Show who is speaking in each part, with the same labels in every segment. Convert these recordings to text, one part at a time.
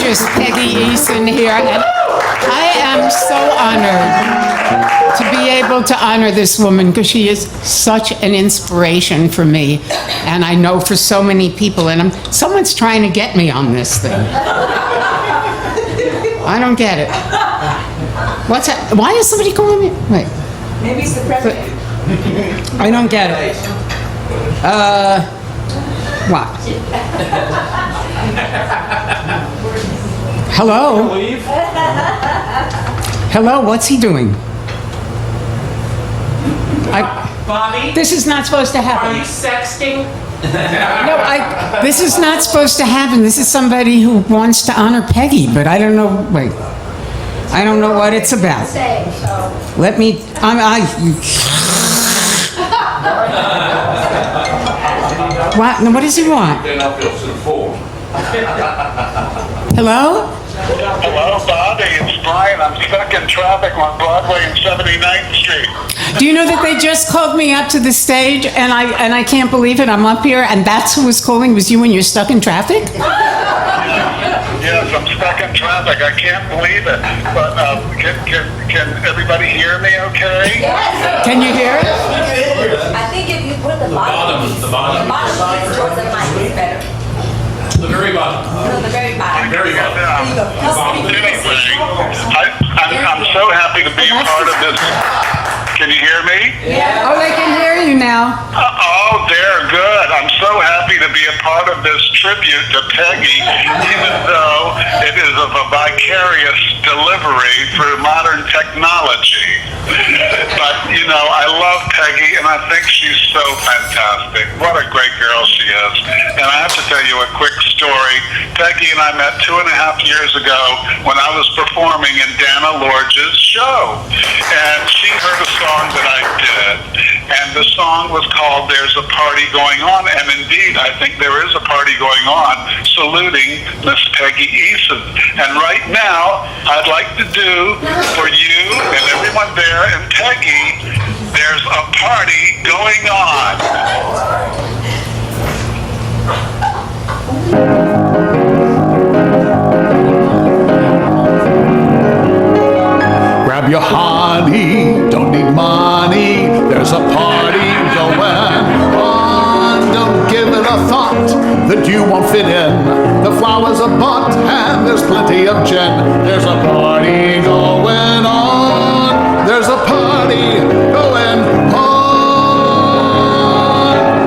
Speaker 1: gorgeous Peggy Eason here, and I am so honored to be able to honor this woman because she is such an inspiration for me, and I know for so many people, and someone's trying to get me on this thing. I don't get it. What's that? Why is somebody calling me? Wait.
Speaker 2: Maybe it's the president.
Speaker 1: I don't get it. What? Hello? Hello, what's he doing?
Speaker 3: Bobbie?
Speaker 1: This is not supposed to happen.
Speaker 3: Are you sexting?
Speaker 1: No, this is not supposed to happen. This is somebody who wants to honor Peggy, but I don't know, wait. I don't know what it's about. Let me, what? No, what does he want? Hello?
Speaker 4: Hello, Bobbie. It's Brian. I'm stuck in traffic on Broadway and 79th Street.
Speaker 1: Do you know that they just called me up to the stage, and I can't believe it. I'm up here, and that's who was calling. Was you when you're stuck in traffic?
Speaker 4: Yes, I'm stuck in traffic. I can't believe it. But can everybody hear me okay?
Speaker 2: Yes.
Speaker 1: Can you hear it?
Speaker 2: I think if you put the bottom piece towards the mic, it's better.
Speaker 3: The very bottom.
Speaker 2: No, the very bottom.
Speaker 3: Very bottom.
Speaker 4: Anyway, I'm so happy to be a part of this. Can you hear me?
Speaker 1: Oh, they can hear you now.
Speaker 4: Oh, they're good. I'm so happy to be a part of this tribute to Peggy, even though it is of a vicarious delivery through modern technology. But, you know, I love Peggy, and I think she's so fantastic. What a great girl she is. And I have to tell you a quick story. Peggy and I met 2.5 years ago when I was performing in Dana Lorge's show. And she heard a song that I did, and the song was called There's a Party Going On, and indeed, I think there is a party going on saluting Miss Peggy Eason. And right now, I'd like to do for you and everyone there and Peggy, there's a party going on.
Speaker 5: Grab your honey, don't need money, there's a party going on. Don't give it a thought that you won't fit in. The flowers are bought and there's plenty of gin. There's a party going on. There's a party going on.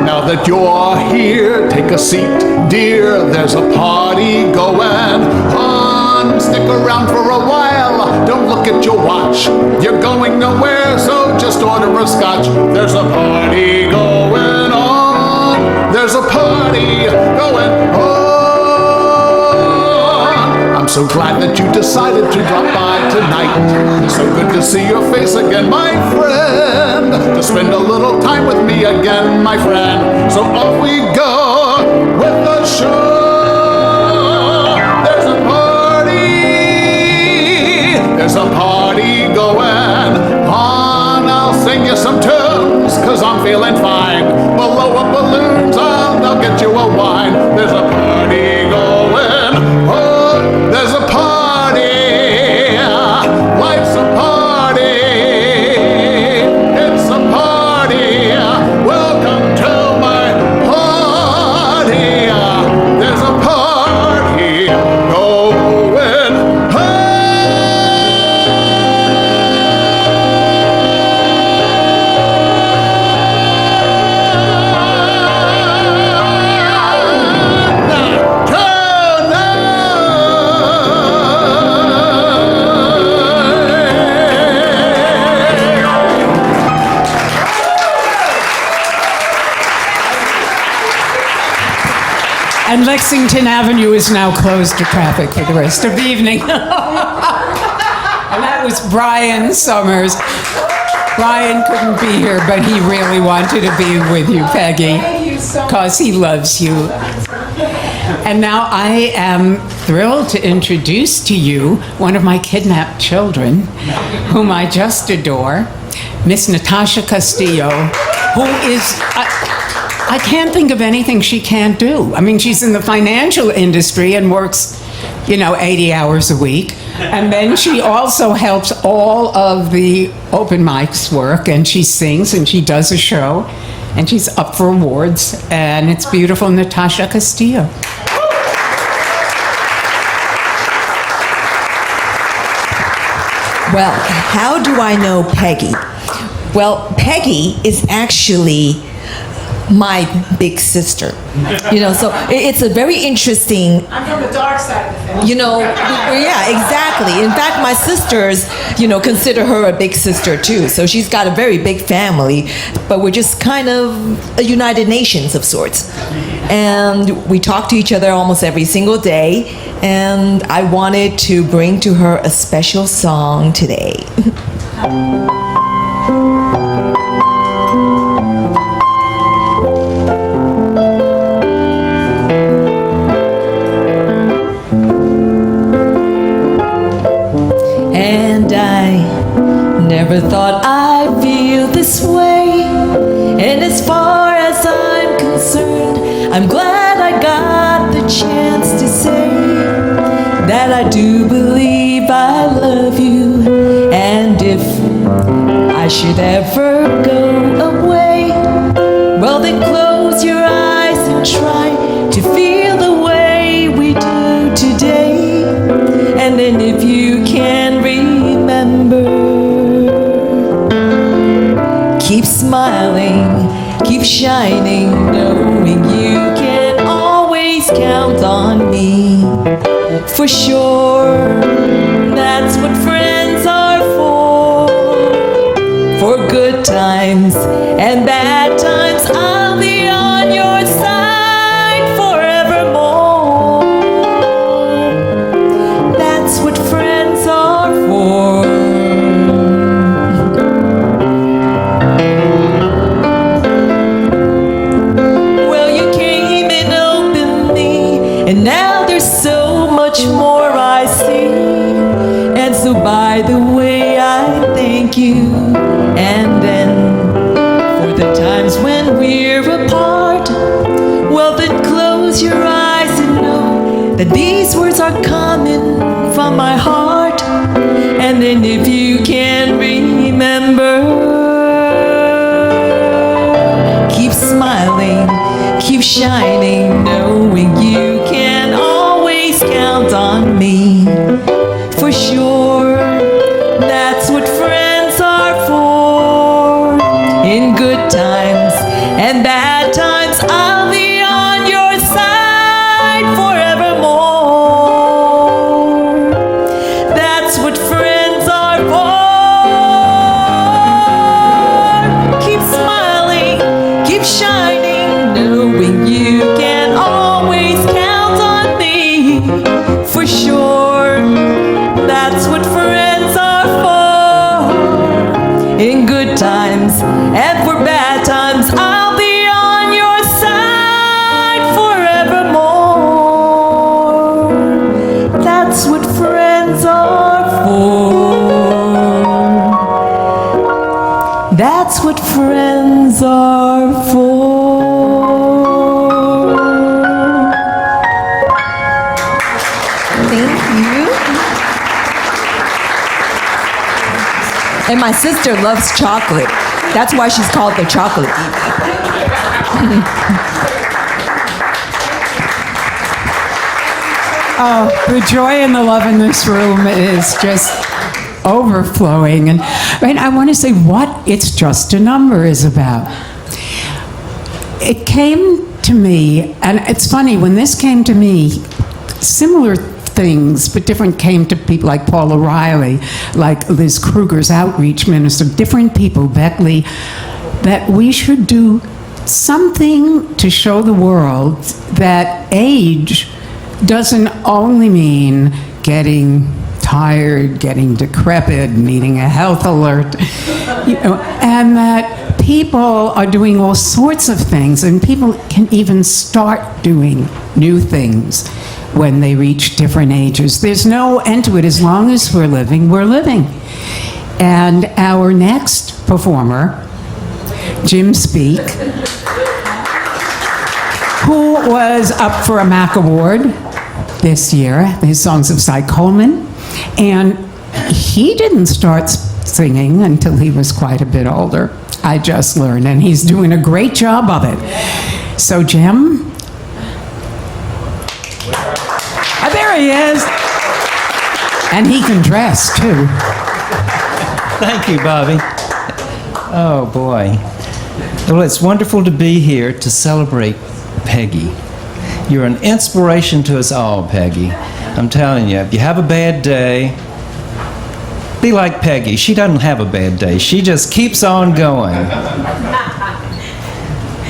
Speaker 5: Now that you're here, take a seat, dear. There's a party going on. Stick around for a while, don't look at your watch. You're going nowhere, so just order a scotch. There's a party going on. There's a party going on. I'm so glad that you decided to drop by tonight. So good to see your face again, my friend. To spend a little time with me again, my friend. So off we go with the show. There's a party going on. I'll sing you some tunes, cause I'm feeling fine. Blow up balloons, they'll get you a wine. There's a party going on. There's a party. Life's a party. It's a party. Welcome to my party. There's a party going on.
Speaker 1: And Lexington Avenue is now closed to traffic for the rest of the evening. And that was Brian Summers. Brian couldn't be here, but he really wanted to be with you, Peggy, because he loves you. And now I am thrilled to introduce to you one of my kidnapped children, whom I just adore, Miss Natasha Castillo, who is... I can't think of anything she can't do. I mean, she's in the financial industry and works 80 hours a week. And then she also helps all of the open mics work, and she sings and she does a show, and she's up for awards, and it's beautiful. Natasha Castillo.
Speaker 6: Well, how do I know Peggy? Well, Peggy is actually my big sister. So it's a very interesting.
Speaker 1: I'm from the dark side of the family.
Speaker 6: Yeah, exactly. In fact, my sisters, consider her a big sister too. So she's got a very big family, but we're just kind of a United Nations of sorts. And we talk to each other almost every single day. And I wanted to bring to her a special song today. And I never thought I'd feel this way. And as far as I'm concerned, I'm glad I got the chance to say that I do believe I love you. And if I should ever go away, well then close your eyes and try to feel the way we do today. And then if you can remember, keep smiling, keep shining, knowing you can always count on me. For sure, that's what friends are for good times and bad times. I'll be on your side forevermore. That's what friends are for. Well, you came and opened me, and now there's so much more I see. And so by the way, I thank you. And then for the times when we're apart, well then close your eyes and know that these words are coming from my heart. And then if you can remember, keep smiling, keep shining, knowing you can always count on me. For sure, that's what friends are for. In good times and bad times, I'll be on your side forevermore. That's what friends are for. Keep smiling, keep shining, knowing you can always count on me. For sure, that's what friends are for. In good times and for bad times, I'll be on your side forevermore. That's what friends are for. That's what friends are for. Thank you. And my sister loves chocolate. That's why she's called the Chocolate Diva.
Speaker 1: Oh, the joy and the love in this room is just overflowing. And I want to say what It's Just a Number is about. It came to me, and it's funny, when this came to me, similar things, but different, came to people like Paul O'Reilly, like Liz Kruger's outreach minister, different people, Beckley, that we should do something to show the world that age doesn't only mean getting tired, getting decrepit, needing a health alert, and that people are doing all sorts of things, and people can even start doing new things when they reach different ages. There's no end to it. As long as we're living, we're living. And our next performer, Jim Speak, who was up for a MAC Award, this year, his songs of Cy Coleman, and he didn't start singing until he was quite a bit older. I just learned, and he's doing a great job of it. So, Jim? There he is. And he can dress, too.
Speaker 7: Thank you, Bobbie. Oh, boy. Well, it's wonderful to be here to celebrate Peggy. You're an inspiration to us all, Peggy. I'm telling you, if you have a bad day, be like Peggy. She doesn't have a bad day. She just keeps on going.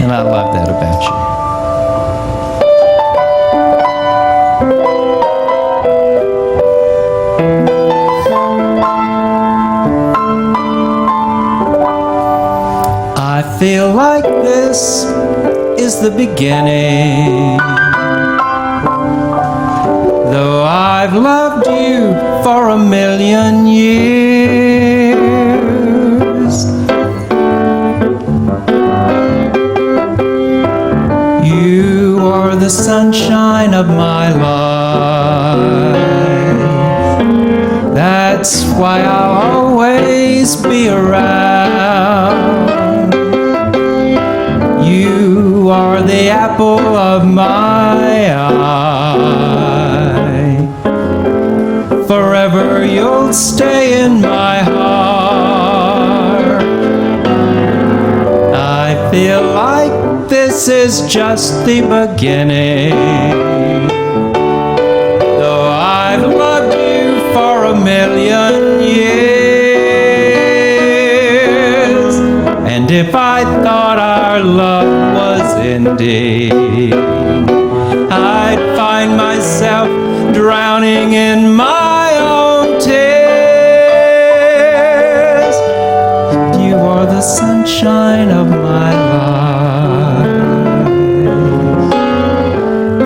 Speaker 7: And I love that about you. I feel like this is the beginning. Though I've loved you for 1,000,000 years, you are the sunshine of my life. That's why I'll always be around. You are the apple of my eye. Forever you'll stay in my heart. I feel like this is just the beginning. Though I've loved you for 1,000,000 years, and if I thought our love was ending, I'd find myself drowning in my own tears. You are the sunshine of my life.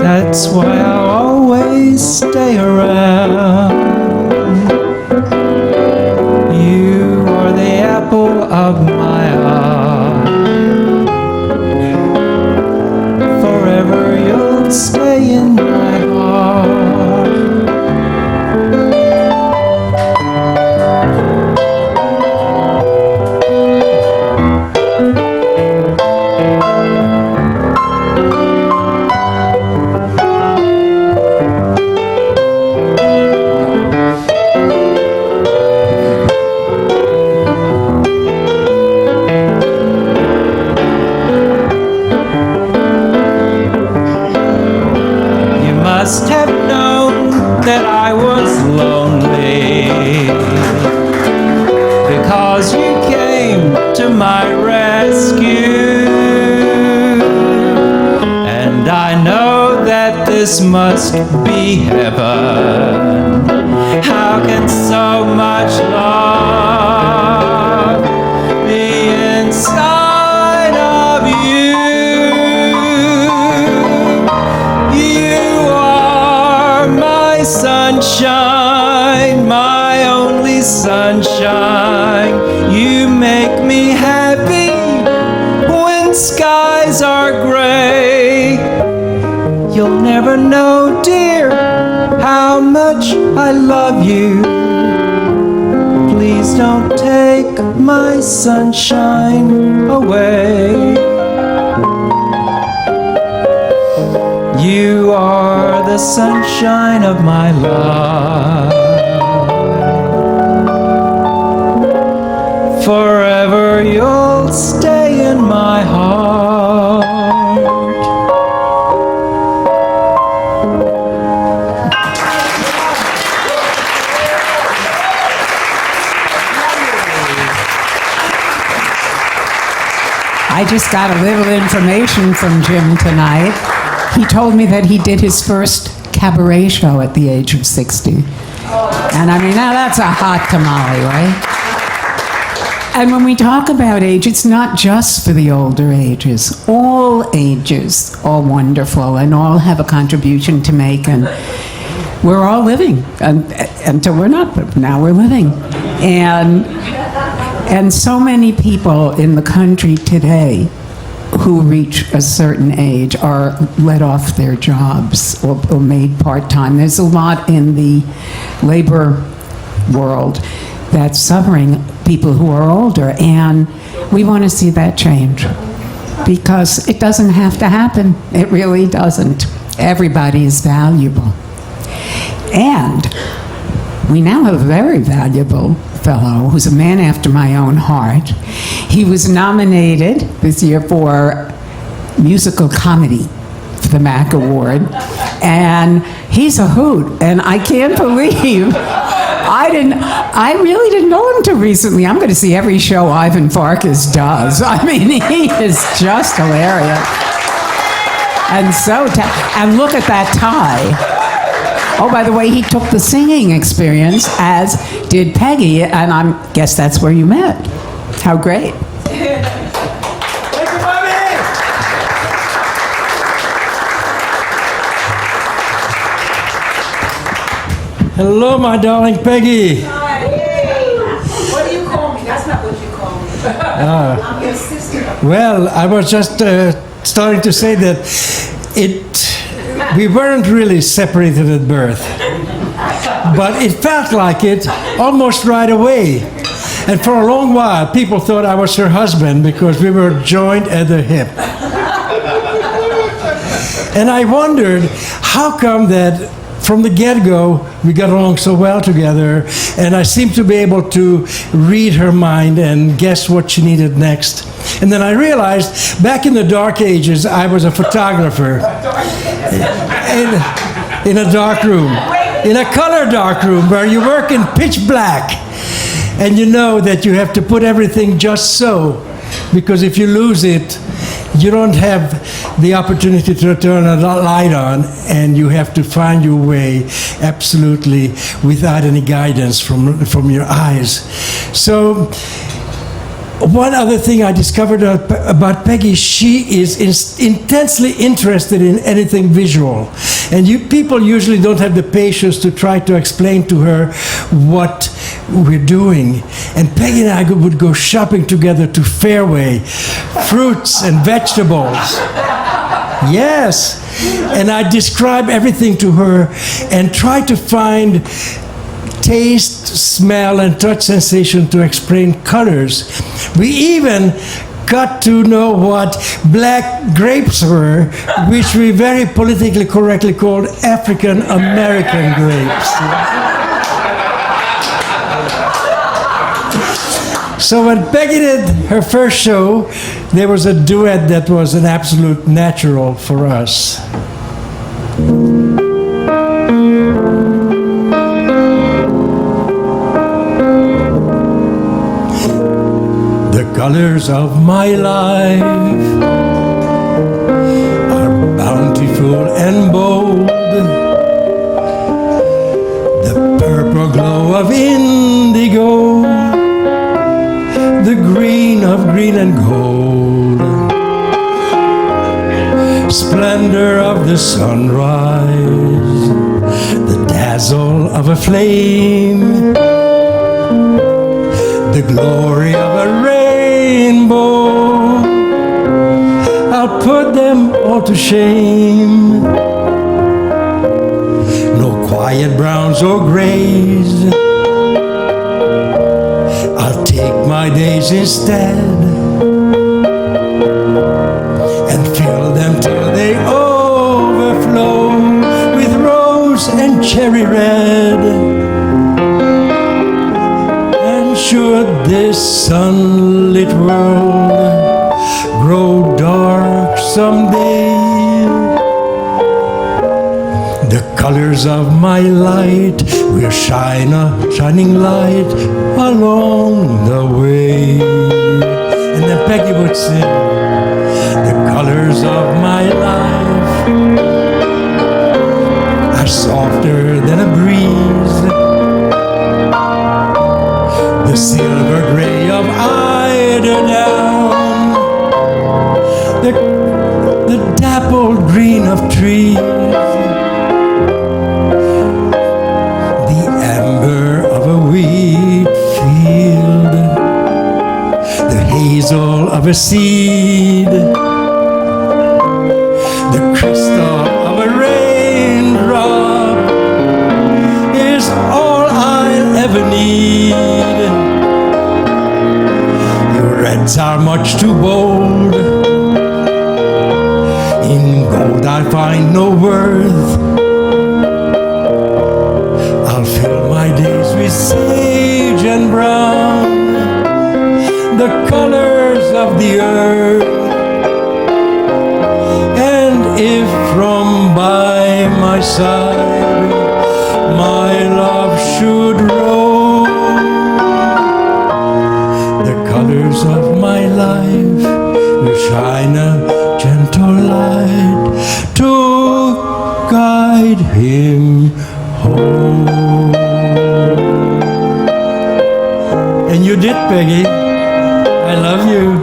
Speaker 7: That's why I'll always stay around. You are the apple of my eye. Forever you'll stay in my heart. Must have known that I was lonely, because you came to my rescue. And I know that this must be heaven. How can so much love be inside of you? Sunshine, my only sunshine. You make me happy when skies are gray. You'll never know, dear, how much I love you. Please don't take my sunshine away. You are the sunshine of my life. Forever you'll stay in my heart.
Speaker 1: I just got a little information from Jim tonight. He told me that he did his first cabaret show at the age of 60. And I mean, now that's a hot tamale, right? And when we talk about age, it's not just for the older ages. All ages are wonderful and all have a contribution to make. And we're all living until we're not, but now we're living. And so many people in the country today who reach a certain age are let off their jobs or made part-time. There's a lot in the labor world that's suffering people who are older, and we want to see that change because it doesn't have to happen. It really doesn't. Everybody is valuable. And we now have a very valuable fellow who's a man after my own heart. He was nominated this year for musical comedy for the MAC Award, and he's a hoot, and I can't believe I really didn't know him until recently. I'm going to see every show Ivan Farkas does. I mean, he is just hilarious. And and look at that tie. Oh, by the way, he took the singing experience, as did Peggy, and I guess that's where you met. How great.
Speaker 8: Thank you, Bobbie! Hello, my darling Peggy.
Speaker 9: Hi. What do you call me? That's not what you call me. I'm your sister.
Speaker 8: Well, I was just starting to say that we weren't really separated at birth, but it felt like it almost right away. And for a long while, people thought I was her husband because we were joined at the hip. And I wondered, how come that from the get-go, we got along so well together, and I seemed to be able to read her mind and guess what she needed next. And then I realized, back in the dark ages, I was a photographer in a dark room, in a color dark room where you work in pitch black, and you know that you have to put everything just so, because if you lose it, you don't have the opportunity to turn a light on, and you have to find your way absolutely without any guidance from your eyes. So one other thing I discovered about Peggy, she is intensely interested in anything visual. And people usually don't have the patience to try to explain to her what we're doing. And Peggy and I would go shopping together to Fairway, fruits and vegetables. Yes. And I describe everything to her and try to find taste, smell, and touch sensation to explain colors. We even got to know what black grapes were, which we very politically correctly called African American grapes. So when Peggy did her first show, there was a duet that was an absolute natural for us. The colors of my life are bountiful and bold. The purple glow of indigo, the green of green and gold, splendor of the sunrise, the dazzle of a flame, the glory of a rainbow. I'll put them all to shame. No quiet browns or grays, I'll take my days instead and fill them till they overflow with rose and cherry red. And should this sunlit world grow dark someday, the colors of my light will shine a shining light along the way. And then Peggy would sing, the colors of my life are softer than a breeze, the silver gray of eiderdown, the dappled green of trees, wheat field, the hazel of a seed, words are much too bold. In gold I find no worth. I'll fill my days with sage and brown, the colors of the earth. And if from by my side my love should roam, the colors of my life will shine a gentle light to guide him home. And you did, Peggy. I love you.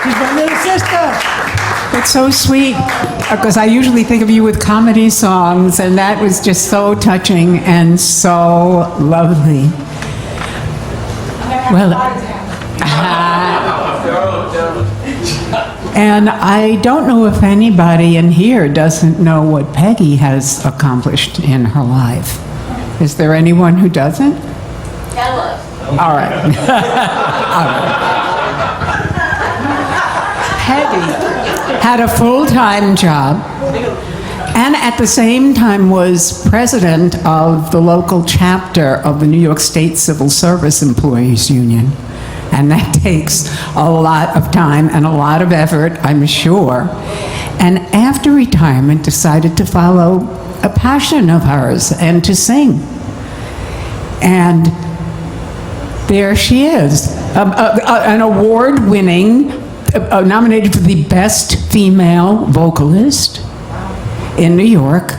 Speaker 8: She's my little sister.
Speaker 1: It's so sweet because I usually think of you with comedy songs, and that was just so touching and so lovely. Well, and I don't know if anybody in here doesn't know what Peggy has accomplished in her life. Is there anyone who doesn't?
Speaker 2: Tell us.
Speaker 1: All right. All right. Peggy had a full-time job and at the same time was president of the local chapter of the New York State Civil Service Employees Union. And that takes a lot of time and a lot of effort, I'm sure. And after retirement, decided to follow a passion of hers and to sing. And there she is, an award-winning, nominated for the Best Female Vocalist in New York,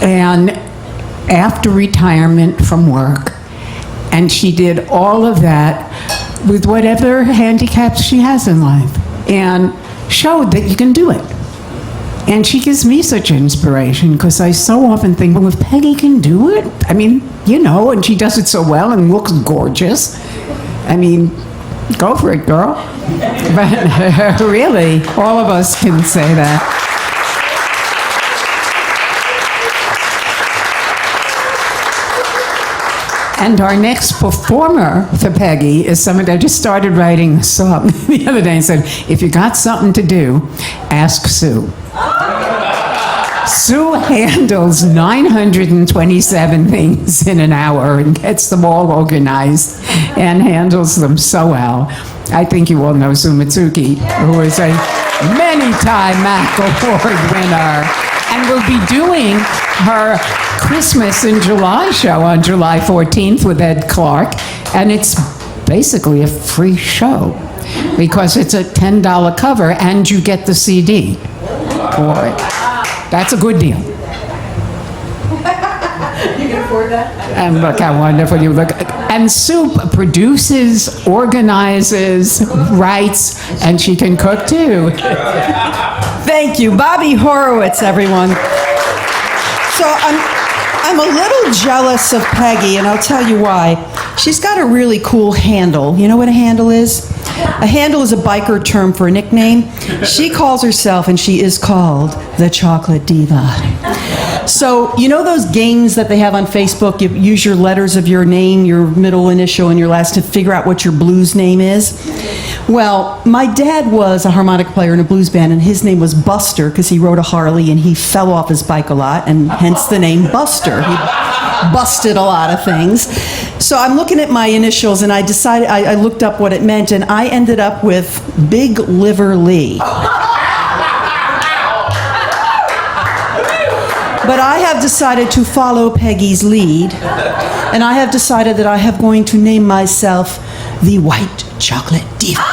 Speaker 1: and after retirement from work. And she did all of that with whatever handicaps she has in life, and showed that you can do it. And she gives me such inspiration, because I so often think, well, if Peggy can do it, I mean, you know, and she does it so well and looks gorgeous. I mean, go for it, girl. But really, all of us can say that. And our next performer for Peggy is someone that just started writing a song the other day and said, if you got something to do, ask Sue. Sue handles 927 things in an hour and gets them all organized and handles them so well. I think you all know Sue Mitsuki, who is a many-time MAC Award winner, and will be doing her Christmas in July show on July 14th with Ed Clark, and it's basically a free show because it's a $10 cover and you get the CD for it. That's a good deal.
Speaker 9: You can afford that?
Speaker 1: And look how wonderful you look. And Sue produces, organizes, writes, and she can cook too.
Speaker 10: Thank you. Bobbie Horowitz, everyone. So I'm a little jealous of Peggy, and I'll tell you why. She's got a really cool handle. You know what a handle is? A handle is a biker term for a nickname. She calls herself, and she is called, the Chocolate Diva. So, you know those games that they have on Facebook? You use your letters of your name, your middle initial, and your last to figure out what your blues name is? Well, my dad was a harmonica player in a blues band, and his name was Buster because he rode a Harley and he fell off his bike a lot, and hence the name Buster. He busted a lot of things. So I'm looking at my initials, and I decided, I looked up what it meant, and I ended up with Big Liver Lee. But I have decided to follow Peggy's lead, and I have decided that I am going to name myself the White Chocolate Diva.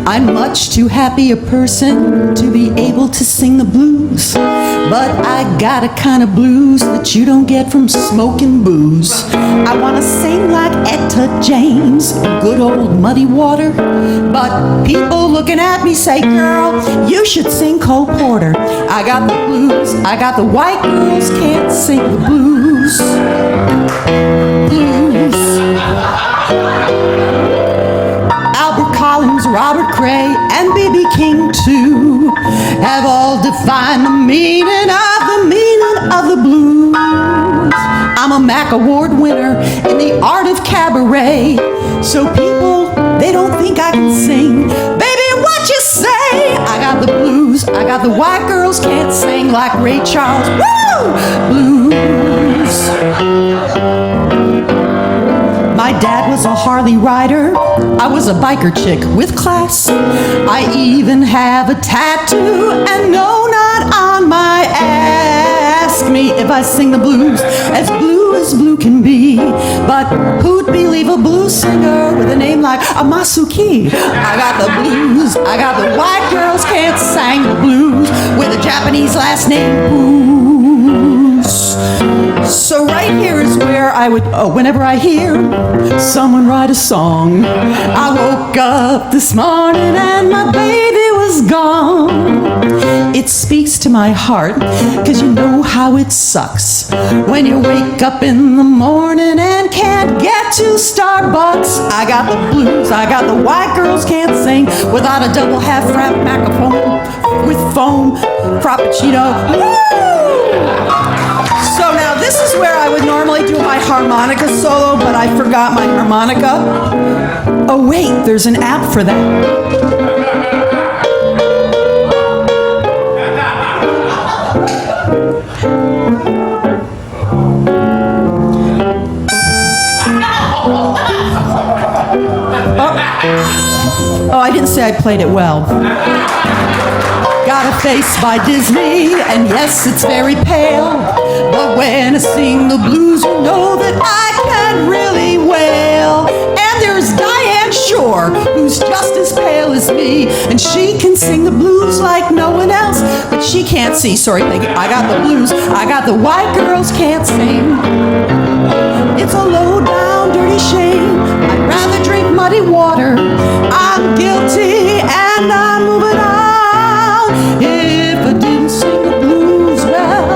Speaker 10: I'm much too happy a person to be able to sing the blues, but I got a kind of blues that you don't get from smoking booze. I want to sing like Etta James, good old Muddy Water, but people looking at me say, girl, you should sing Cole Porter. I got the blues. I got the white girls can't sing the blues. Blues. Albert Collins, Robert Cray, and B.B. King too have all defined the meaning of the blues. I'm a Mac Award winner in the art of cabaret, so people, they don't think I can sing. Baby, what you say? I got the blues. I got the white girls can't sing like Ray Charles. Woo! Blues. My dad was a Harley rider. I was a biker chick with class. I even have a tattoo, and no, not on my ask me if I sing the blues as blue can be. But who'd believe a blues singer with a name like Amasuki? I got the blues. I got the white girls can't sing the blues with a Japanese last name. Blues. So right here is where I would, whenever I hear someone write a song. I woke up this morning and my baby was gone. It speaks to my heart, cause you know how it sucks when you wake up in the morning and can't get to Starbucks. I got the blues, I got the white girls can't sing without a double half wrap macaphone with foam frappuccino. Woo! So now this is where I would normally do my harmonica solo, but I forgot my harmonica. Oh wait, there's an app for that. Oh, I didn't say I played it well. Got a face by Disney, and yes, it's very pale. But when I sing the blues, you know that I can really wail. And there's Diane Shore, who's just as pale as me, and she can sing the blues like no one else. But she can't see. Sorry, Peggy. I got the blues. I got the white girls can't sing. It's a low down, dirty shame. I'd rather drink muddy water. I'm guilty, and I'm moving on. If I didn't sing the blues well,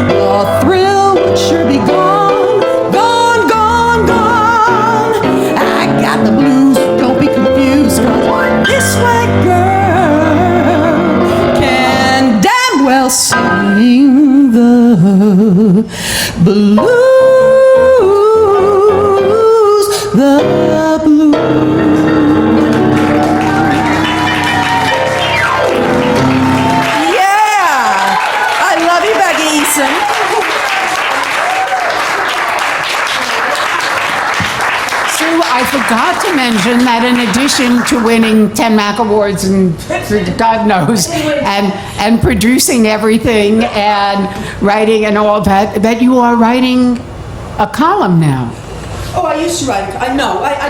Speaker 10: the thrill would sure be gone, gone, gone, gone. I got the blues, don't be confused, cause this white girl can damn well sing the blues, the blues.
Speaker 1: Sue, I forgot to mention that in addition to winning 10 Mac Awards and God knows, and producing everything and writing and all that, that you are writing a column now.
Speaker 10: Oh, I used to write. I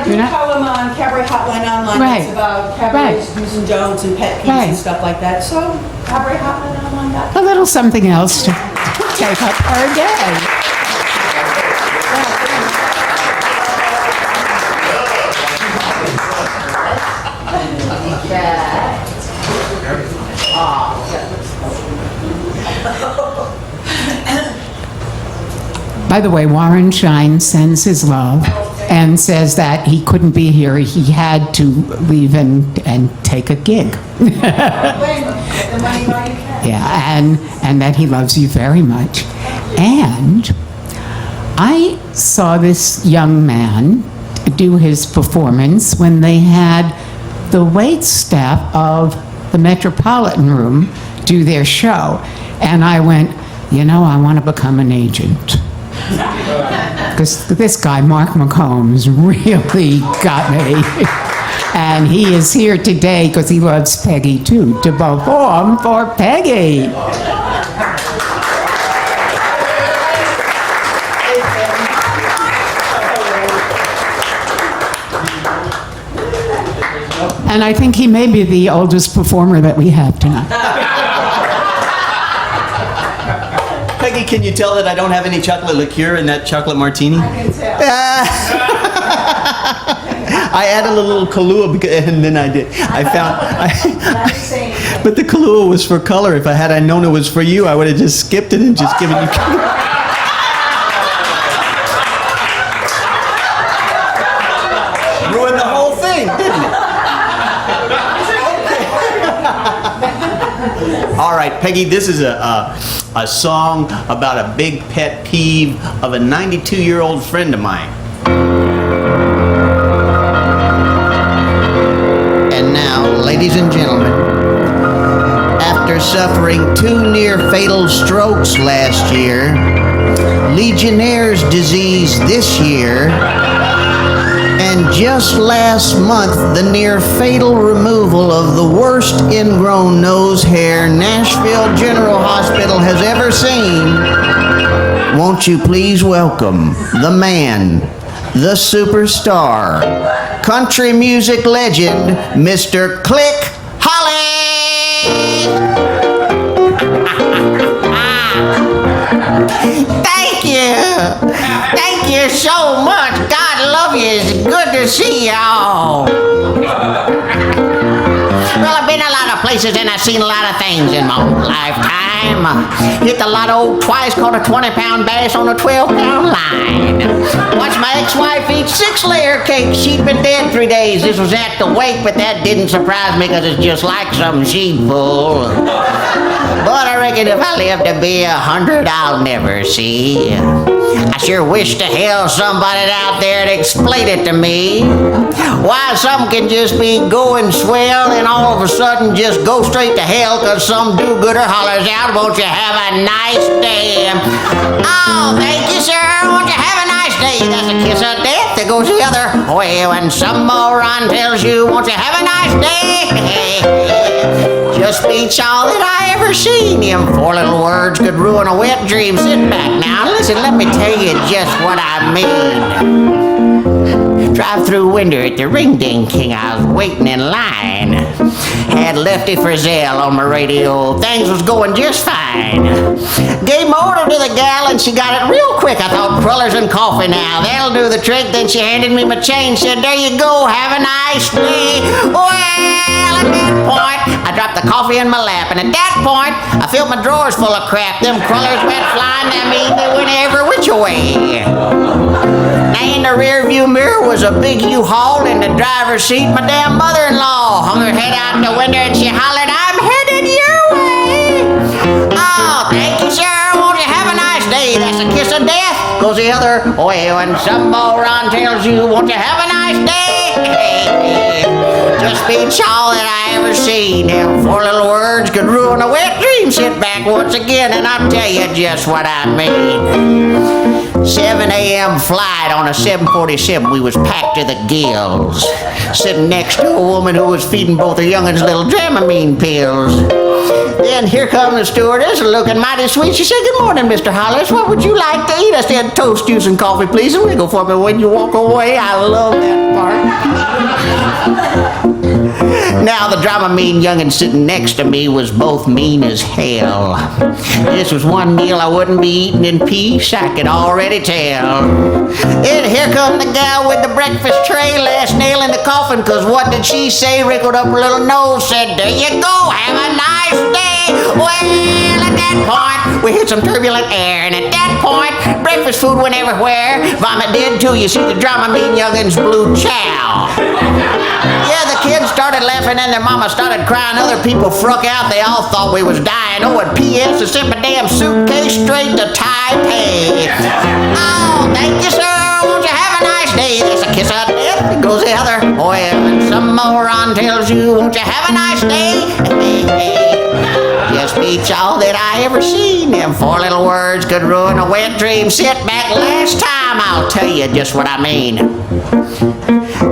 Speaker 10: do a column on Cabaret Hotline Online.
Speaker 1: Right.
Speaker 10: It's about cabarets, do's and don'ts, and pet peeves and stuff like that. So, Cabaret Hotline Online.
Speaker 1: A little something else to take up our day. By the way, Warren Shine sends his love and says that he couldn't be here. He had to leave and take a gig. Yeah, and that he loves you very much. And I saw this young man do his performance when they had the wait staff of the Metropolitan Room do their show. And I went, you know, I want to become an agent. Because this guy, Mark McCombs, really got me. And he is here today because he loves Peggy, too, to perform for Peggy. And I think he may be the oldest performer that we have tonight.
Speaker 11: Peggy, can you tell that I don't have any chocolate liqueur in that chocolate martini?
Speaker 10: I can tell.
Speaker 11: I added a little Kahlua and then I did. I But the Kahlua was for color. If I known it was for you, I would have just skipped it and just given you Kahlua. Ruined the whole thing, didn't it? All right, Peggy, this is a song about a big pet peeve of a 92-year-old friend of mine.
Speaker 12: And now, ladies and gentlemen, after suffering 2 near-fatal strokes last year, Legionnaire's disease this year, and just last month, the near-fatal removal of the worst ingrown nose hair Nashville General Hospital has ever seen, won't you please welcome the man, the superstar, country music legend, Mr. Click Holly! Thank you! Thank you so much! God love you! It's good to see y'all! Well, I've been a lot of places and I've seen a lot of things in my lifetime. Hit the lotto twice, caught a 20-pound bass on a 12-pound line. Watched my ex-wife eat 6-layer cake. She'd been dead 3 days. This was at the wake, but that didn't surprise me because it's just like something she'd pull. But I reckon if I live to be 100, I'll never see. I sure wish to hell somebody out there to explain it to me. Why some can just be going swell and all of a sudden just go straight to hell because some do-gooder hollers out, won't you have a nice day? Oh, thank you, sir. Won't you have a nice day? That's a kiss of death. There goes the other way when some moron tells you, won't you have a nice day? Just beats all that I ever seen. Them 4 little words could ruin a wet dream. Sit back now. Listen, let me tell you just what I mean. Drive-through window at the Ring Ding King. I was waiting in line. Had Lefty Frizzell on my radio. Things was going just fine. Gave my order to the gal and she got it real quick. I thought crullers and coffee now. That'll do the trick. Then she handed me my change. Said, there you go. Have a nice day. Well, at that point, I dropped the coffee in my lap. And at that point, I filled my drawers full of crap. Them crullers went flying. I mean, they went every which way. Now in the rear view mirror was a big U-Haul. In the driver's seat, my damn mother-in-law hung her head out the window and she hollered, I'm headed your way. Oh, thank you, sir. Won't you have a nice day? That's a kiss of death. Goes the other way when some moron tells you, won't you have a nice day? Just beats all that I ever seen. Them 4 little words could ruin a wet dream. Sit back once again and I'll tell you just what I mean. 7 a.m. flight on a 747. We was packed to the gills. Sitting next to a woman who was feeding both her young'uns little Dramamine pills. Then here comes the stewardess looking mighty sweet. She said, good morning, Mr. Hollis. What would you like to eat? I said, toast, juice, and coffee, please. And wiggle for me when you walk away. I love that part. Now, the Dramamine young'un sitting next to me was both mean as hell. This was one meal I wouldn't be eating in peace, I could already tell. And here come the gal with the breakfast tray, last nail in the coffin, cause what did she say? Wrinkled up her little nose, said, there you go, have a nice day. Well, at that point, we hit some turbulent air, and at that point, breakfast food went everywhere. Vomit did too, you see the Dramamine young'un's blue chow. Yeah, the kids started laughing and their mama started crying. Other people fruck out, they all thought we was dying. Oh, and P.S. to sent my damn suitcase straight to Taipei. Oh, thank you, sir. Won't you have a nice day? That's a kiss of death. It goes the other. Oh, and some moron tells you, won't you have a nice day? Just beats all that I ever seen. Them 4 little words could ruin a wet dream. Sit back last time, I'll tell you just what I mean.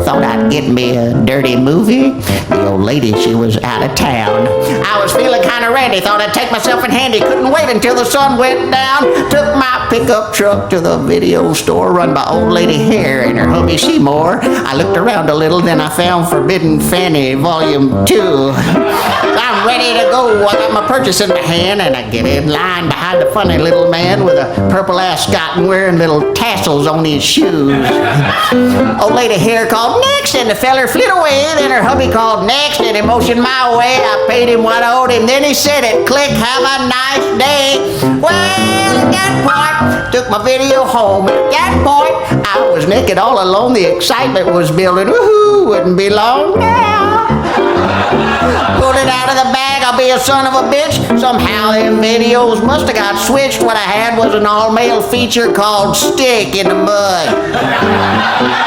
Speaker 12: Thought I'd get me a dirty movie. The old lady, she was out of town. I was feeling kind of Randy. Thought I'd take myself in handy. Couldn't wait until the sun went down. Took my pickup truck to the video store run by old lady Hare and her hubby Seymour. I looked around a little, then I found Forbidden Fanny Volume 2. I'm ready to go. I got my purchase in my hand, and I get in line behind a funny little man with a purple ascot and wearing little tassels on his shoes. Old lady Hare called next, and the feller flew away. Then her hubby called next, and he motioned my way. I paid him what I owed him. Then he said it, click, have a nice day. Well, at that point, took my video home. At that point, I was naked all alone. The excitement was building. Woohoo, wouldn't be long now. Pulled it out of the bag, I'll be a son of a bitch. Somehow them videos must have got switched. What I had was an all-male feature called Stick in the Mud.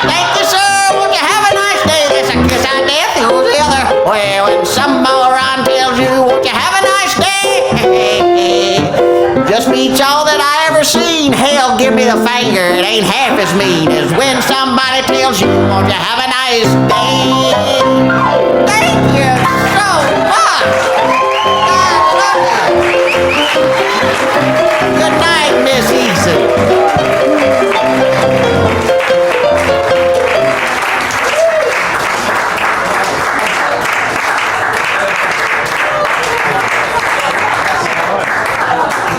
Speaker 12: Thank you, sir. Won't you have a nice day? That's a kiss on death. Who's the other? Well, when some moron tells you, won't you have a nice day? Just beats all that I ever seen. Hell, give me the finger. It ain't half as mean as when somebody tells you, won't you have a nice day? Thank you so much. God love you. Good night, Miss Eason.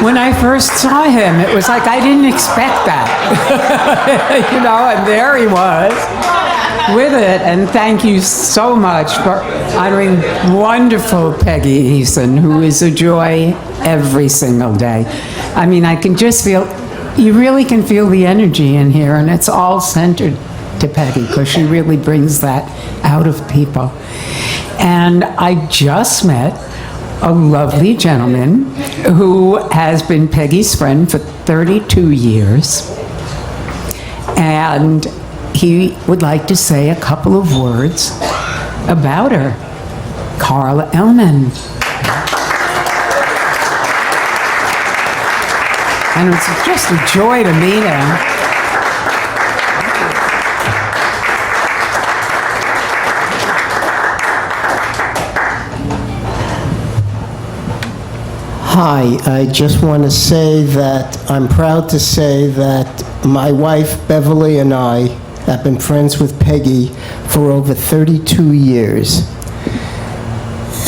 Speaker 1: When I first saw him, it was like I didn't expect that. You know, and there he was with it. And thank you so much for honoring wonderful Peggy Eason, who is a joy every single day. I mean, I can just feel, you really can feel the energy in here, and it's all centered to Peggy because she really brings that out of people. And I just met a lovely gentleman who has been Peggy's friend for 32 years. And he would like to say a couple of words about her. Carl Ellman. And it's just a joy to meet him.
Speaker 13: Hi, I just want to say that I'm proud to say that my wife Beverly and I have been friends with Peggy for over 32 years.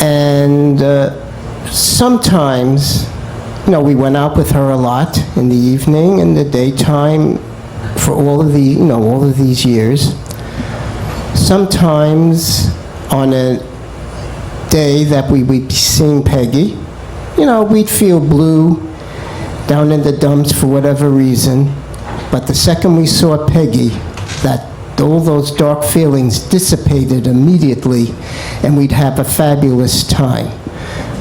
Speaker 13: And sometimes, you know, we went out with her a lot in the evening and the daytime for all of these years. Sometimes on a day that we would be seeing Peggy, you know, we'd feel blue, down in the dumps for whatever reason. But the second we saw Peggy, all those dark feelings dissipated immediately, and we'd have a fabulous time.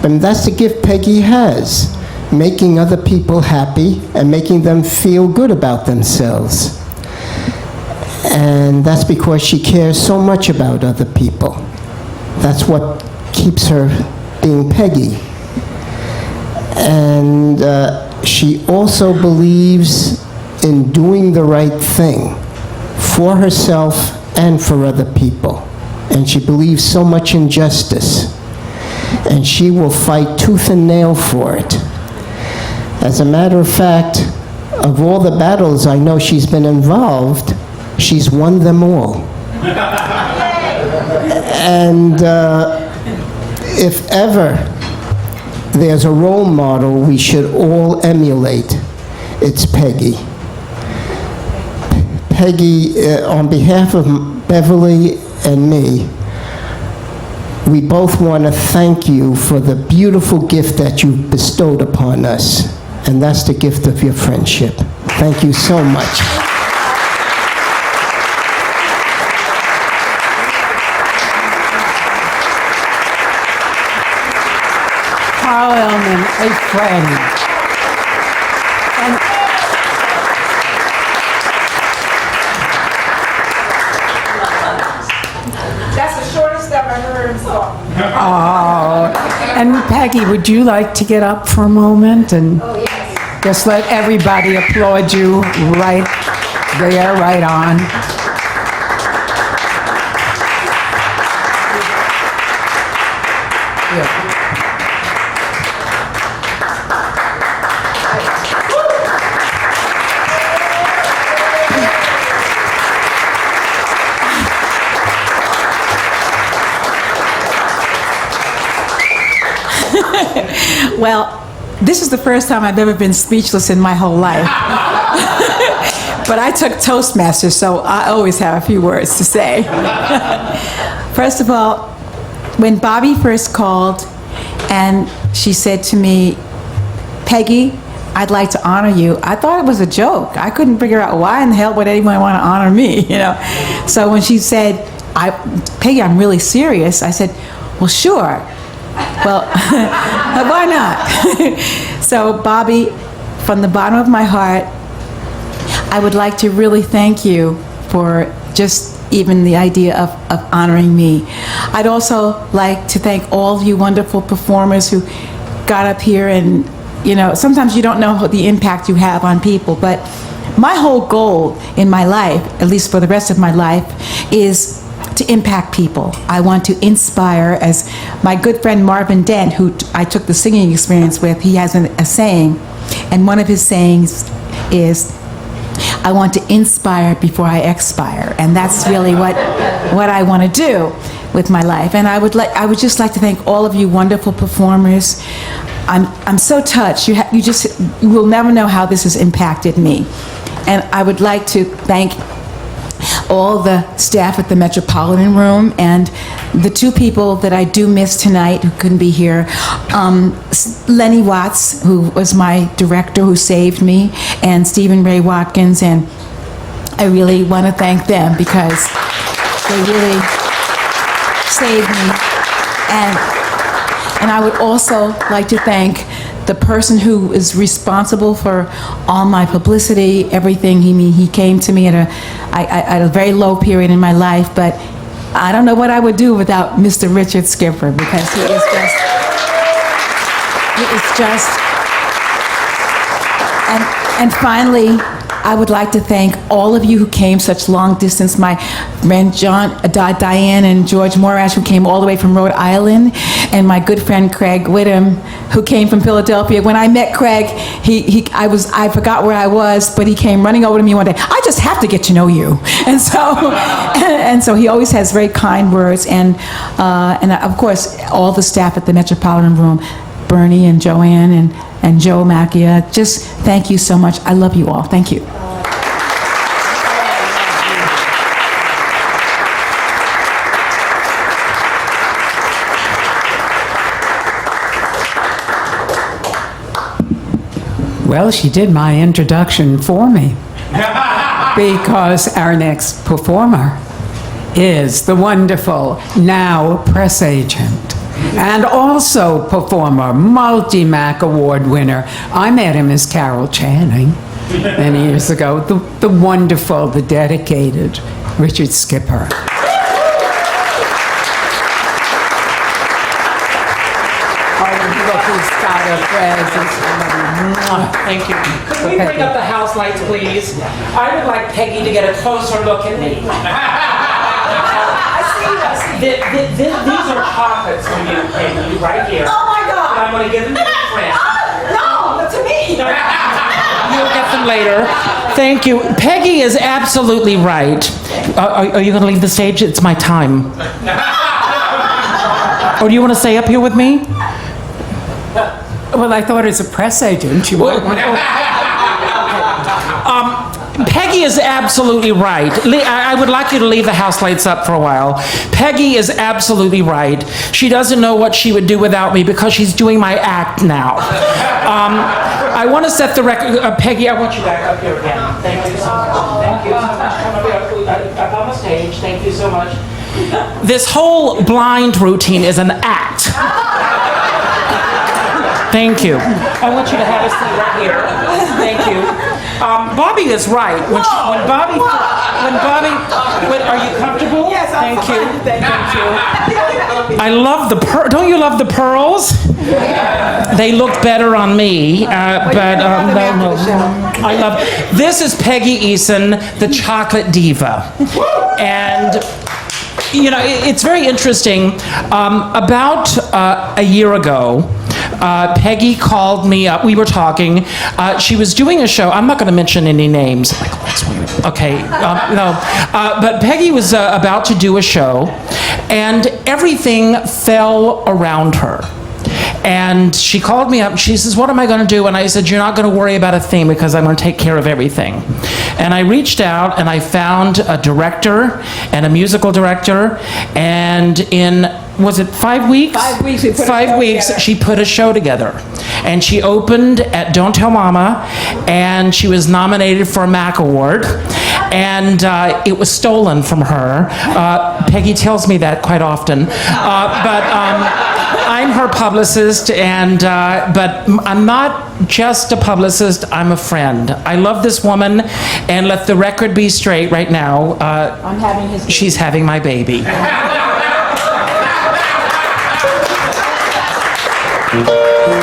Speaker 13: And that's the gift Peggy has, making other people happy and making them feel good about themselves. And that's because she cares so much about other people. That's what keeps her being Peggy. And she also believes in doing the right thing for herself and for other people. And she believes so much in justice. And she will fight tooth and nail for it. As a matter of fact, of all the battles I know she's been involved, she's won them all. And if ever there's a role model we should all emulate, it's Peggy. Peggy, on behalf of Beverly and me, we both want to thank you for the beautiful gift that you've bestowed upon us, and that's the gift of your friendship. Thank you so much.
Speaker 1: Carl Ellman, a friend. And
Speaker 9: That's the shortest I've ever heard him talk.
Speaker 1: oh, and Peggy, would you like to get up for a moment and just let everybody applaud you right there, right on?
Speaker 9: Well, this is the first time I've ever been speechless in my whole life. But I took Toastmasters, so I always have a few words to say. First of all, when Bobbie first called and she said to me, Peggy, I'd like to honor you, I thought it was a joke. I couldn't figure out why in the hell would anyone want to honor me, you know? So when she said, Peggy, I'm really serious, I said, well, sure. Well, why not? So, Bobbie, from the bottom of my heart, I would like to really thank you for just even the idea of honoring me. I'd also like to thank all of you wonderful performers who got up here and, you know, sometimes you don't know the impact you have on people, but my whole goal in my life, at least for the rest of my life, is to impact people. I want to inspire, as my good friend Marvin Dent, who I took the singing experience with, he has a saying, and one of his sayings is, I want to inspire before I expire, and that's really what I want to do with my life. And I would just like to thank all of you wonderful performers. I'm so touched. You will never know how this has impacted me. And I would like to thank all the staff at the Metropolitan Room, and the two people that I do miss tonight who couldn't be here, Lenny Watts, who was my director who saved me, and Stephen Ray Watkins, and I really want to thank them because they really saved me. And I would also like to thank the person who is responsible for all my publicity, everything. He came to me at a very low period in my life, but I don't know what I would do without Mr. Richard Skipper, because he is just, and finally, I would like to thank all of you who came such long distance. My friend Diane and George Morash, who came all the way from Rhode Island, and my good friend Craig Whittam, who came from Philadelphia. When I met Craig, I forgot where I was, but he came running over to me one day. I just have to get to know you, and so he always has very kind words, and of course all the staff at the Metropolitan Room, Bernie and Joanne and Joe Macchia. Just thank you so much. I love you all. Thank you.
Speaker 1: Well, she did my introduction for me because our next performer is the wonderful now press agent and also performer, multi-MAC award winner. I met him as Carol Channing many years ago. The wonderful, the dedicated Richard Skipper.
Speaker 3: Thank you. Could we bring up the house lights, please? I would like Peggy to get a closer look at me. These are chocolates for you, Peggy, right here.
Speaker 9: Oh my God!
Speaker 3: And I'm going to give them to your friend.
Speaker 9: No, to me.
Speaker 3: You'll get them later. Thank you. Peggy is absolutely right. Are you going to leave the stage? It's my time. Or do you want to stay up here with me?
Speaker 1: Well, I thought as a press agent, you might want to...
Speaker 3: Peggy is absolutely right. I would like you to leave the house lights up for a while. Peggy is absolutely right. She doesn't know what she would do without me because she's doing my act now. I want to set the record. Peggy, I want you back up here again. Thank you so much. Thank you so much. Up on the stage. Thank you so much. This whole blind routine is an act. Thank you. I want you to have a seat right here. Thank you. Bobbie is right. When Bobbie, are you comfortable?
Speaker 9: Yes, I'm
Speaker 3: Thank
Speaker 9: fine.
Speaker 3: you. Thank you. I love the don't you love the pearls? They look better on me, no. I love. This is Peggy Eason, the chocolate diva, and. You know, it's very interesting. About a year ago, Peggy called me up. We were talking. She was doing a show. I'm not going to mention any names. Okay, no. But Peggy was about to do a show, and everything fell around her. And she called me up and she says, what am I going to do? And I said, you're not going to worry about a thing because I'm going to take care of everything. And I reached out and I found a director and a musical director, and in, was it 5 weeks?
Speaker 9: 5 weeks, we put a
Speaker 3: 5
Speaker 9: show
Speaker 3: weeks,
Speaker 9: together.
Speaker 3: she put a show together. And she opened at Don't Tell Mama, and she was nominated for a MAC Award. And it was stolen from her. Peggy tells me that quite often. But I'm her publicist, and but I'm not just a publicist, I'm a friend. I love this woman, and let the record be straight right now.
Speaker 9: I'm having his.
Speaker 3: She's having my baby.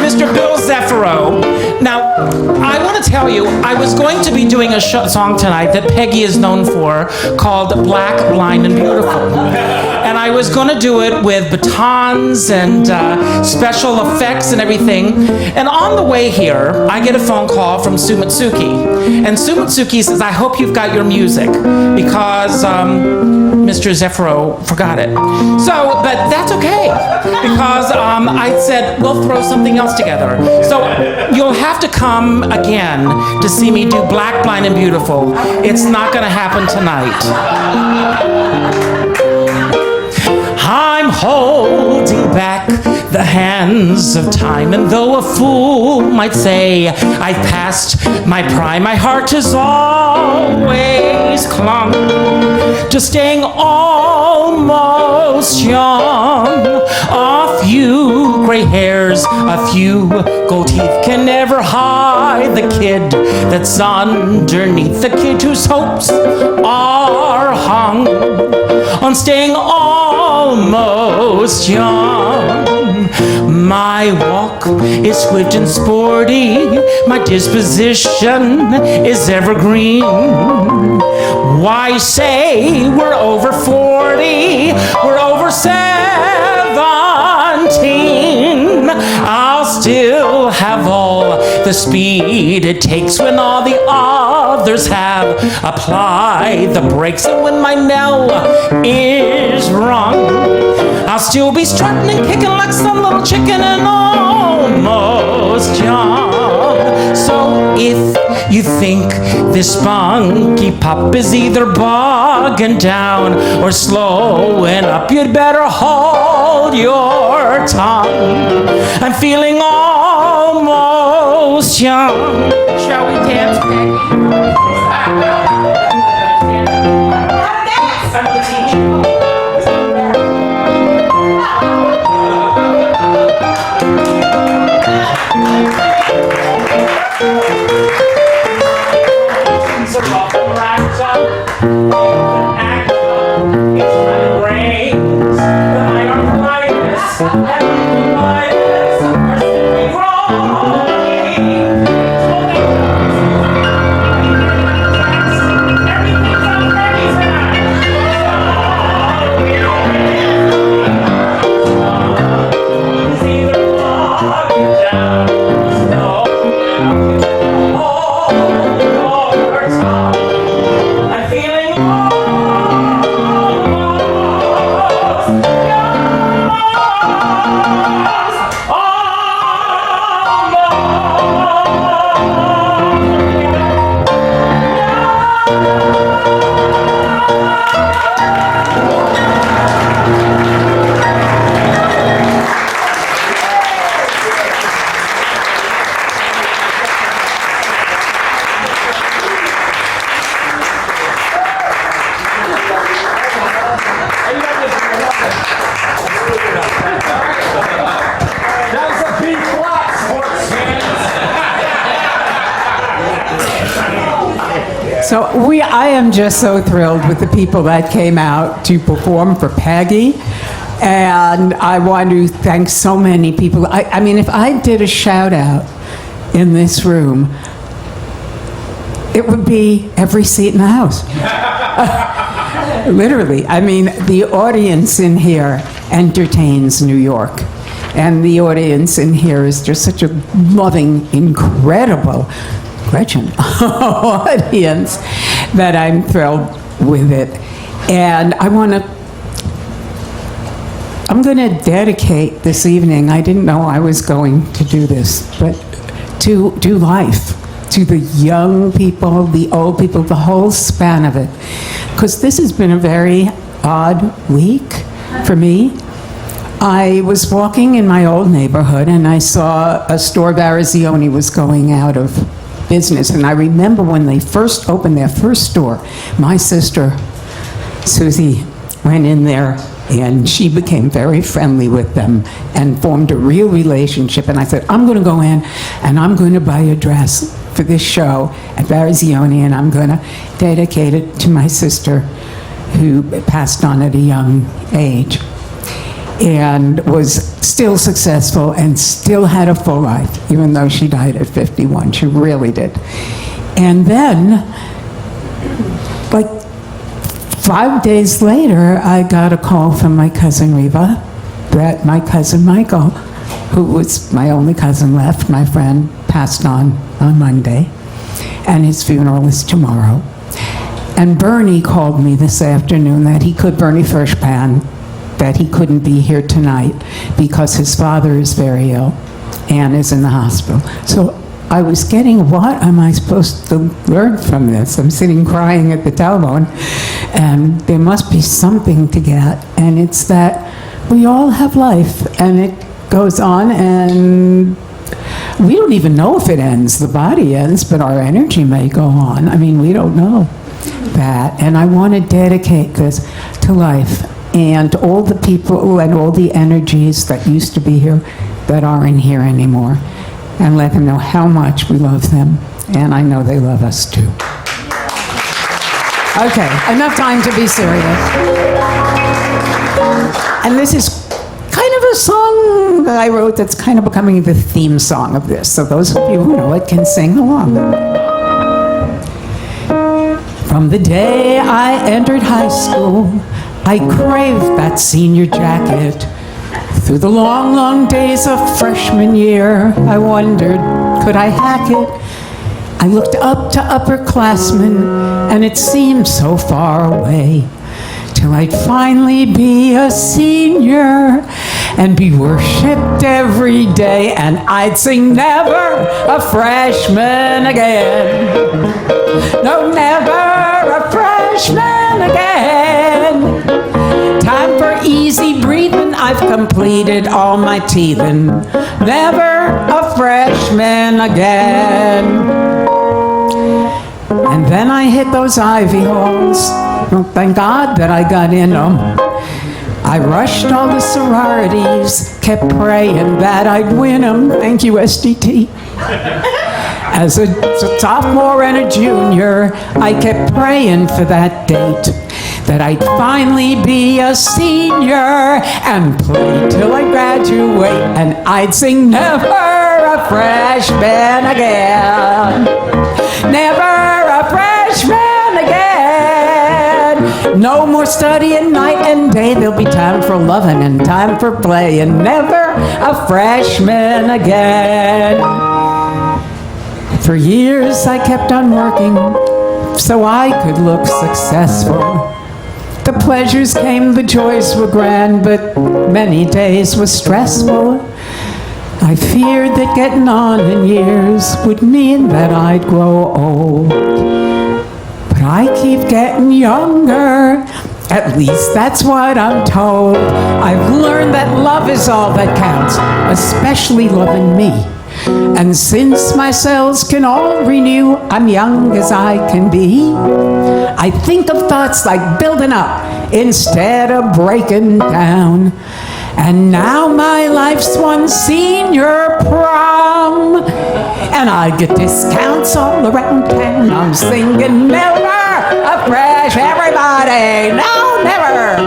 Speaker 3: Mr. Bill Zeffiro. Now, I want to tell you, I was going to be doing a song tonight that Peggy is known for called Black, Blind, and Beautiful. And I was going to do it with batons and special effects and everything. And on the way here, I get a phone call from Sue Mitsuki. And Sue Mitsuki says, I hope you've got your music, because Mr. Zeffiro forgot it. So, but that's okay, because I said, we'll throw something else together. So you'll have to come again to see me do Black, Blind, and Beautiful. It's not going to happen tonight. I'm holding back the hands of time, and though a fool might say I've passed my prime, my heart has always clung to staying almost young. A few gray hairs, a few gold teeth can never hide the kid that's underneath, the kid whose hopes are hung on staying almost young. My walk is swift and sporty, my disposition is evergreen. Why say we're over 40, we're over 17? I'll still have all the speed it takes when all the others have applied the brakes. And when my knell is rung, I'll still be strutting and kicking like some little chicken and almost young. So if you think this spunky pup is either bogging down or slowing up, you'd better hold your tongue. I'm feeling almost young. Shall we dance, Peggy? I'm gonna teach you.
Speaker 1: So I am just so thrilled with the people that came out to perform for Peggy. And I want to thank so many people. I mean, if I did a shout out in this room, it would be every seat in the house. Literally. I mean, the audience in here entertains New York. And the audience in here is just such a loving, incredible Gretchen audience that I'm thrilled with it. And I want to I'm going to dedicate this evening, I didn't know I was going to do this, but to life, to the young people, the old people, the whole span of it. Because this has been a very odd week for me. I was walking in my old neighborhood and I saw a store, Barazioni was going out of business. And I remember when they first opened their first store, my sister, Susie, went in there and she became very friendly with them and formed a real relationship. And I said, I'm going to go in and I'm going to buy a dress for this show at Barazioni and I'm going to dedicate it to my sister who passed on at a young age and was still successful and still had a full life, even though she died at 51. She really did. And then, like 5 days later, I got a call from my cousin Reva that my cousin Michael, who was my only cousin left, my friend, passed on Monday, and his funeral is tomorrow. And Bernie called me this afternoon that Bernie Fershpan, that he couldn't be here tonight because his father is very ill and is in the hospital. So I was getting, what am I supposed to learn from this? I'm sitting crying at the telephone, and there must be something to get, and it's that we all have life, and it goes on, and we don't even know if it ends. The body ends, but our energy may go on. I mean, we don't know that, and I want to dedicate this to life and all the people and all the energies that used to be here that aren't here anymore, and let them know how much we love them, and I know they love us too. Okay, enough time to be serious. And this is kind of a song that I wrote that's kind of becoming the theme song of this, so those of you who know it can sing along. From the day I entered high school, I craved that senior jacket. Through the long, long days of freshman year, I wondered, could I hack it? I looked up to upperclassmen, and it seemed so far away, till I'd finally be a senior and be worshipped every day, and I'd sing never a freshman again. No, never a freshman again. Time for easy breathing, I've completed all my teething. Never a freshman again. And then I hit those Ivy halls. Well, thank God that I got in them. I rushed all the sororities, kept praying that I'd win them. Thank you, SDT. As a sophomore and a junior, I kept praying for that date, that I'd finally be a senior and play till I graduate, and I'd sing never a freshman again. Never a freshman again. No more studying night and day. There'll be time for loving and time for playing. Never a freshman again. For years I kept on working so I could look successful. The pleasures came, the joys were grand, but many days were stressful. I feared that getting on in years would mean that I'd grow old. But I keep getting younger, at least that's what I'm told. I've learned that love is all that counts, especially loving me. And since my cells can all renew, I'm young as I can be. I think of thoughts like building up instead of breaking down. And now my life's one senior prom, and I get discounts all around town. I'm singing never a fresh, everybody, no, never,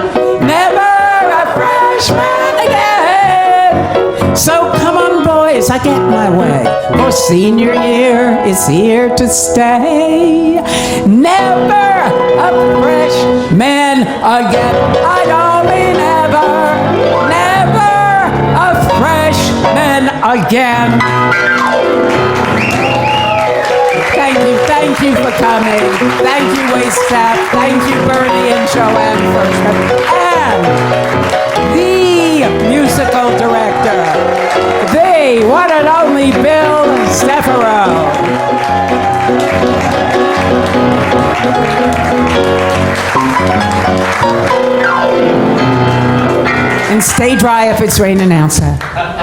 Speaker 1: never a freshman again. So come on, boys, I get my way, for senior year is here to stay. Never a freshman again. I don't mean never, never a freshman again. Thank you for coming. Thank you, Waste Staff. Thank you, Bernie and Joanne First. and the musical director, the one and only Bill Stefano. And stay dry if it's rain, announcer.